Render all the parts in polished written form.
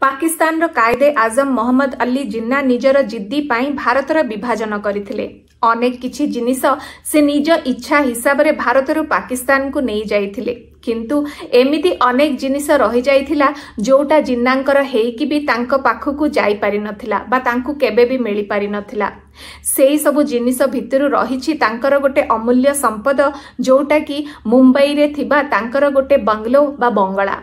पाकिस्तान कायदे आजम मोहम्मद अली जिन्ना निजर जिद्दी पाई भारतर विभाजन करथिले। अनेक किछि जिनिस से निज इच्छा हिसाब रे भारतरु पाकिस्तान को नहीं जाइथिले, किंतु एमिति अनेक जिनिस रही जाइथिला जोटा जिन्नांकर हेइकि भी तांको पाखकु जाई पारि नथिला बा तांकु केबे भी मिली पारि नथिला। सेई सबु जिनिस भितरु रहिछि तांकर गोटे अमूल्य संपद जोटा कि मुंबई रे थिबा तांकर गोटे बंगलो बा बंगला।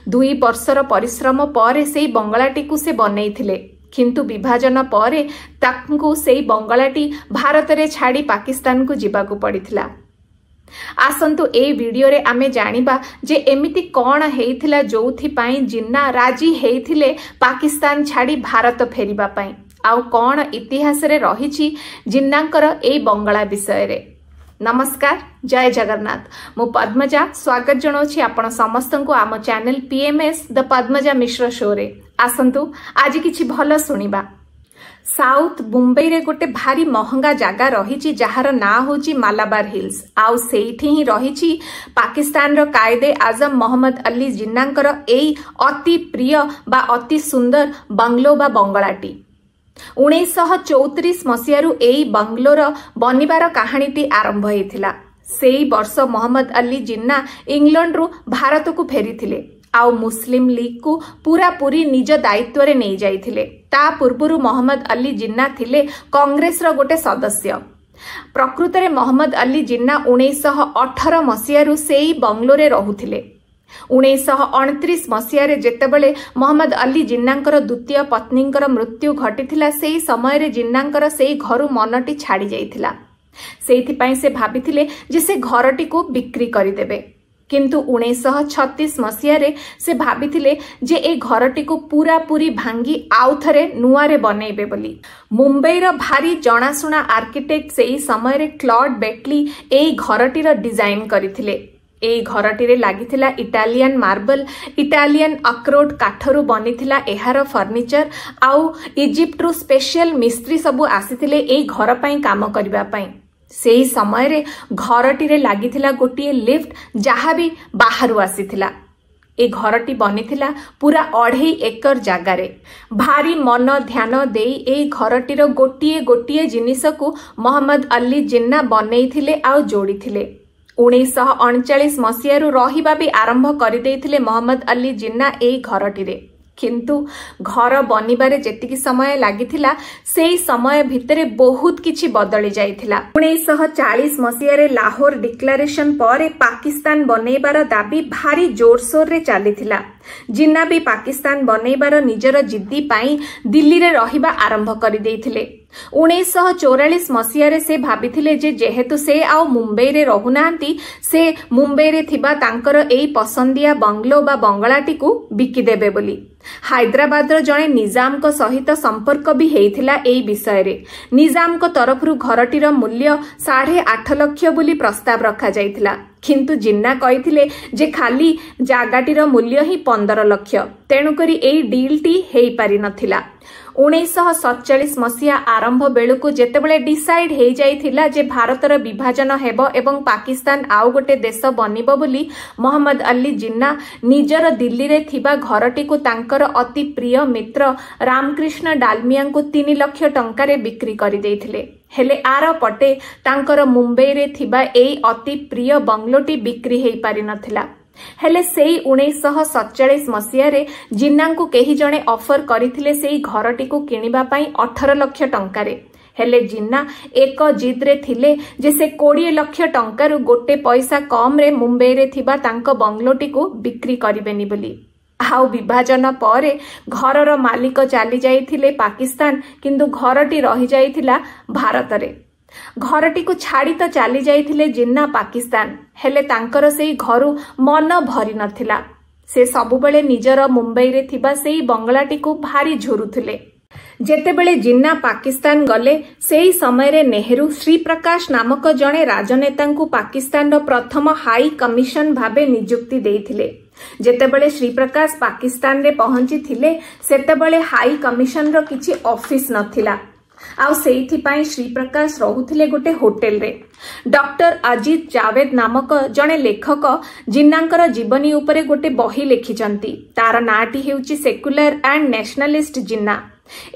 2 वर्षर परिश्रम पर से बंगलाटी को से बनैथिले, किंतु विभाजन पर ताकू से बंगलाटी भारत रे छाड़ी पाकिस्तान को जीवाकू पड़िथिला। आसंतु ए वीडियो रे आमे जानिबा जे एमिति कोन हेइथिला जोथि पाई जिन्ना राजी हेइथिले पाकिस्तान छाड़ी भारत फेरिबा पाई, आउ कोन इतिहास रे रहिछि जिन्नांकर ए बंगला विषय रे। नमस्कार, जय जगन्नाथ। मु पद्मजा स्वागत जनाउछि आपण समस्तंको आम channel PMS the Padmaja Mishra show रे। आसंतु आज किछि भल सुनिबा। साउथ मुंबई रे गोटे भारी महंगा जगह रहिछि जहार ना होछि मालाबार हिल्स, आउ सेठी ही रहिछि पाकिस्तान रो कायदे आजम मोहम्मद अली जिन्नांकर एई अति प्रिय बा अति सुंदर बंगलो बा बंगलाटी। 1934 मसीहारू एई बंगलोर बनिबार कहानीटी आरंभ होइथिला। सेई वर्ष मोहम्मद अली जिन्ना इंग्लैंड रु भारत को फेरिथिले, आउ मुस्लिम लीग को पूरा पूरी निज दायित्व रे नहीं जाइथिले। ता पूर्वरु मोहम्मद अली जिन्ना थिले कांग्रेस रो गोटे सदस्य। प्रकृत रे मोहम्मद अली जिन्ना 1918 मसीहारू सेई बंगलो रे रहुथिले। 1929 मसीह जेतेबेले मोहम्मद अली जिन्नांकर द्वितीय पत्नींकर मृत्यु घटिथिला, सेई समय रे जिन्नांकर सेई घरु मनटी छाड़ी जाइथिला। सेइथिपाई से भाबिथिले जे से घरटी को बिक्री करिदेबे, किंतु 1936 मसीह रे से भाबिथिले जे ए घरटी को पूरा पूरी भांगी आउ थरे नुआ रे बनेइबे बोली। मुंबई रो भारी जणाशुना आर्किटेक्ट सेई समय रे क्लॉड बेटली ए घरटी रो डिजाइन करिथिले। ए घरटी रे लागिथिला इटालियन मार्बल, इटालियन अक्रोट काठरू बनिथिला एहार फर्निचर, आउ इजिप्ट रु स्पेशल मिस्त्री सबु आसीथिले ए घर पई काम करिबा पई। सेही समय रे घरटी रे लागिथिला गोटिए लिफ्ट जहा भी बाहरु आसीथिला। ए घरटी बनिथिला पूरा 2.5 एकर जगह रे। भारी मन ध्यान देई ए घरटी रो गोटिए गोटिए जिनिस को मोहम्मद अली जिन्ना बनेइथिले आउ जोड़ीथिले। 1939 मसीहारू रहिबा भी आरंभ करिदेइथिले मोहम्मद अली जिन्ना ए घरटी रे, किंतु घर बनिबारे जेतिकी समय लागिथिला सेई समय भितरे बहुत किछि बदली जाइथिला। 1940 मसीहारे लाहौर डिक्लेरेशन पर पाकिस्तान बनैबार दाबी भारी जोरसोर रे चलीथिला। जिन्ना भी पाकिस्तान बनैबार निजर जिद्दी पाई दिल्ली रे रहिबा आरंभ करिदेइथिले। 1944 मसीहारे से भाबिथिले जे जेहेतु से आउ मुंबई रे रहुनांती, से मुंबई रे थिबा तांकर एई पसंदिया बंगलो बा बंगलाटी को बिकी देबे बोली। हैदराबाद रो जणे निजाम को सहित संपर्क भी हेइथिला एई विषय रे। निजाम को तरफरु घरटीर मूल्य 8.5 लाख बोली प्रस्ताव रखा जाइथिला, किंतु जिन्ना कहिथिले जे खाली जागाटीर मूल्य ही 15 लाख, तेणु करी एई डील टी हेई पारि नथिला। 1947 मसीहा आरंभ बेलुकु जेतेबेले डिसाइड हेई जाइथिला जे भारतर विभाजन हेबो एवं पाकिस्तान आउ गोटे देश बनिबो बोली, मोहम्मद अली जिन्ना निजर दिल्ली रे थिबा घरटी को तांकर अति प्रिय मित्र रामकृष्ण डालमिया को 3 लाख टंका रे बिक्री करि देइथिले। हेले आर पटे तांकर मुंबई रे थिबा एई अति प्रिय बंगलोटी बिक्री हेई पारि नथिला। हेले सेई 1947 मसीह रे जिन्ना को केही जणे ऑफर करिथिले सेई घरटी को किनिबा पई 18 लाख टंका रे। हेले जिन्ना एक जिद रे थिले जे से 20 लाख टंका रु गोटे पैसा कम रे मुंबई रे थिबा तांको बंगलोटी को बिक्री करिबेनी बोली। आउ विभाजन परे घरर मालिक चली जाइथिले पाकिस्तान, किंतु घरटी रही जाइथिला भारत रे। घरटी को छाड़ी तो चली जाइथिले जिन्ना पाकिस्तान, हेले तांकर सेई घरु मन भरी नथिला। से सबुबेले निजर मुंबई रे थिबा सेई बंगलाटी को भारी झुरुथिले। जेतेबेले जिन्ना पाकिस्तान गले सेई समय रे नेहरू श्री प्रकाश नामक जणे राजनेता को पाकिस्तान रो प्रथम हाई कमिशन भाबे नियुक्ति देइथिले। जेतेबेले श्री प्रकाश पाकिस्तान रे पहुंची थिले सेतेबेले हाई कमिशन रो किछि ऑफिस नथिला। आउ सेइथिपाई श्रीप्रकाश रहुथिले गोटे होटेल रे। डॉक्टर अजित जावेद नामक जने लेखक जिन्नांकर जीवनी उपरे गोटे बही लिखिचंती। तार नाटी हेउची सेक्युलर एंड नेशनलिस्ट जिन्ना।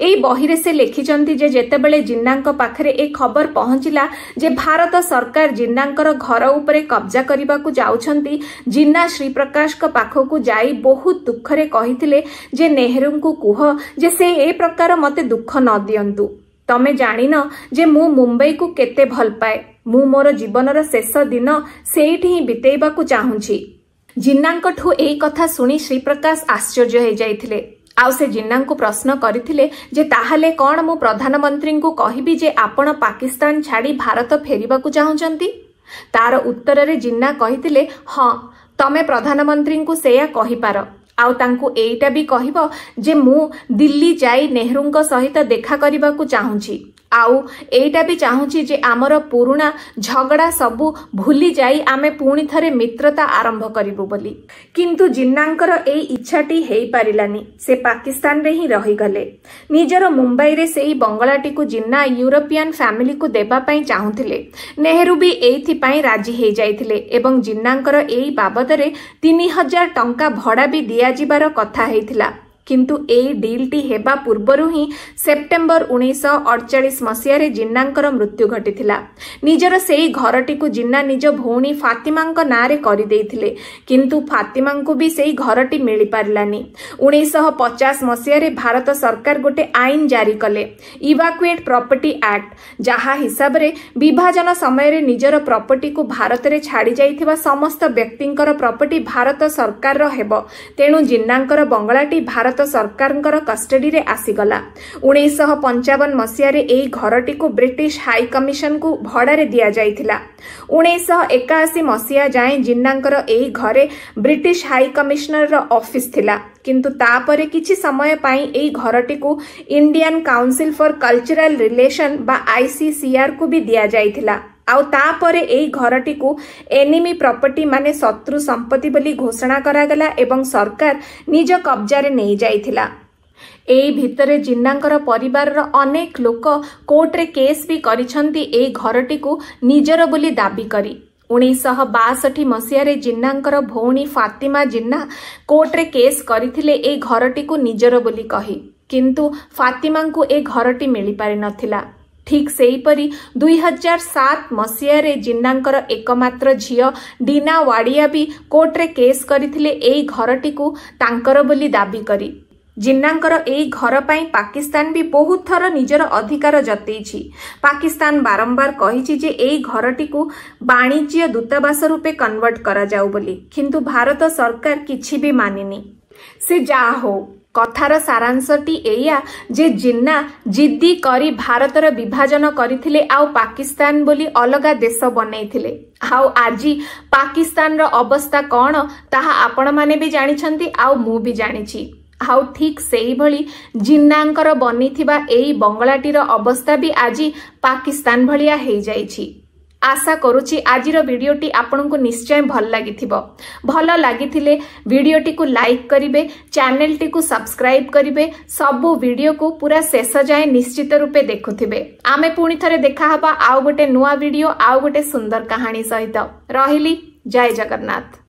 एई बहिरे से लिखिचंती जे जेतेबेले जिन्नांक पाखरे ए खबर पहुंचिला जे भारत सरकार जिन्नांकर घर उपरे कब्जा करिबाकू जाउछंती, जिन्ना श्रीप्रकाश का पाखकू जाई बहुत दुखरे कहिथिले जे नेहरू को कुह जे से ए प्रकार मते दुख न दियंतु। तमे जानिन जे मु मुंबई को केते भल पाए। मु मोर जीवनर शेष दिन सेठी ही बितेइबाकू चाहुछि। जिन्नांकठू एई कथा सुनी श्रीप्रकाश आश्चर्य हो जाइथिले। आउ से जिन्ना को प्रश्न करथिले जे ताहाले कोन मु प्रधानमंत्री को कहिबी जे आपण पाकिस्तान छाड़ी भारत फेरिबाकू चाहुचंती। तार उत्तर रे जिन्ना कहिथिले हां तमे प्रधानमंत्री को सेया कहिपार। आउ तांकू एइटा भी कहिबो जे मु दिल्ली जाई नेहरूंक सहित देखा करिबाकू चाहुछि। आउ एइटा भी चाहुछि जे आमर पुराना झगड़ा सबू भूली जाई आमे पुणी थरे मित्रता आरंभ करिबु बोली। किंतु जिन्नांकर एई इच्छाटी हेई पारिलानी। से पाकिस्तान रे ही रही गले। निजर मुंबई रे सेई बंगलाटी को जिन्ना यूरोपियन फैमिली को देबा पई चाहुथिले। नेहरू भी एइथि पई राजी हेई जाइथिले एवं जिन्नांकर एई बाबदरे 3000 टंका भड़ा भी दिया जिबार कथा हेइथिला। किंतु एई डीलटी हेबा पूर्वरु ही सेप्टेम्बर 1948 मसीह रे जिन्नांकर मृत्यु घटिथिला। निजर सेई घरटी को जिन्ना निज भौणी फातिमांक नारे करि देइथिले, किंतु फातिमांकु भी सेई घरटी मिली पारलानी। 1950 मसीह रे भारत सरकार गोटे आईन जारी कले, इवाक्युएट प्रॉपर्टी एक्ट, जहा हिसाब रे विभाजन समय रे निजर प्रॉपर्टी को भारत रे छाड़ी जाइथिबा समस्त व्यक्तिंकर प्रॉपर्टी भारत सरकार रो हेबो। तेनु जिन्नांकर बंगलाटी भारत सरकारंकर कस्टडी रे आसीगला। 1955 मसीह रे एई घरटी को ब्रिटिश हाई कमिशन को भड़ा रे दिया जाइथिला। 1981 मसीहा जाए जिन्नांकर एई घरे ब्रिटिश हाई कमिशनर रो ऑफिस थिला, किंतु तापरे किछि समय पाई एई घरटी को Indian council for cultural relation बा ICCR को भी दिया जाइथिला। आउ तापरे एई घरटी को एनिमी प्रॉपर्टी माने शत्रु संपत्ति बोली घोषणा करागला एवं सरकार निज कब्जा रे नै जाइथिला। एई भितरे जिन्नांकर परिवार रो अनेक लोक कोर्ट रे केस भी करिसंती एई घरटी को निजर बोली दाबी करी। 1962 मसीह रे जिन्नांकर भौणी फातिमा जिन्ना कोर्ट रे केस करिथिले एई घरटी को निजर बोली कही, किंतु फातिमा को ए घरटी मिली पारि नथिला। ठीक सेहीपरि 2007 मसीह रे जिन्नांकर एकमात्र झियो डीना वाडिया भी कोर्ट रे केस करिथिले एई घरटी को तांकर बोली दाबी करी। जिन्नांकर एई घर पाई पाकिस्तान भी बहुत थर निजर अधिकार जतेइछि। पाकिस्तान बारंबार कहिछि जे एई घरटी को वाणिज्य दूतावास रूपे कन्वर्ट करा जाऊ बोली, किंतु भारत सरकार किछि भी मानिनी। से जा हो कथार सारांशटी एया जे जिन्ना जिद्दी करी भारतर विभाजन करथिले आउ पाकिस्तान बोली अलगा देश बनैथिले। आउ आजी पाकिस्तान रो अवस्था कोन ताहा आपण माने भी जानिछंती आउ मु भी जानिछि। आउ ठीक सेही भली जिन्नांकर बनिथिबा एई बंगलाटीर अवस्था भी आजी पाकिस्तान भलिया हेई जाइछि। आशा करुछि आजिर वीडियोटी आपनकु निश्चय भल लागिथिबो। भल लागिथिले वीडियोटी को लाइक करिवे, चैनलटी को सब्सक्राइब करिवे, सबु वीडियो को पूरा शेष जाए निश्चित रूपे देखुथिबे। आमे पुणी थरे देखा हबा आउ गोटे नुआ वीडियो आउ गोटे सुंदर कहानी सहित। रहिली, जय जगन्नाथ।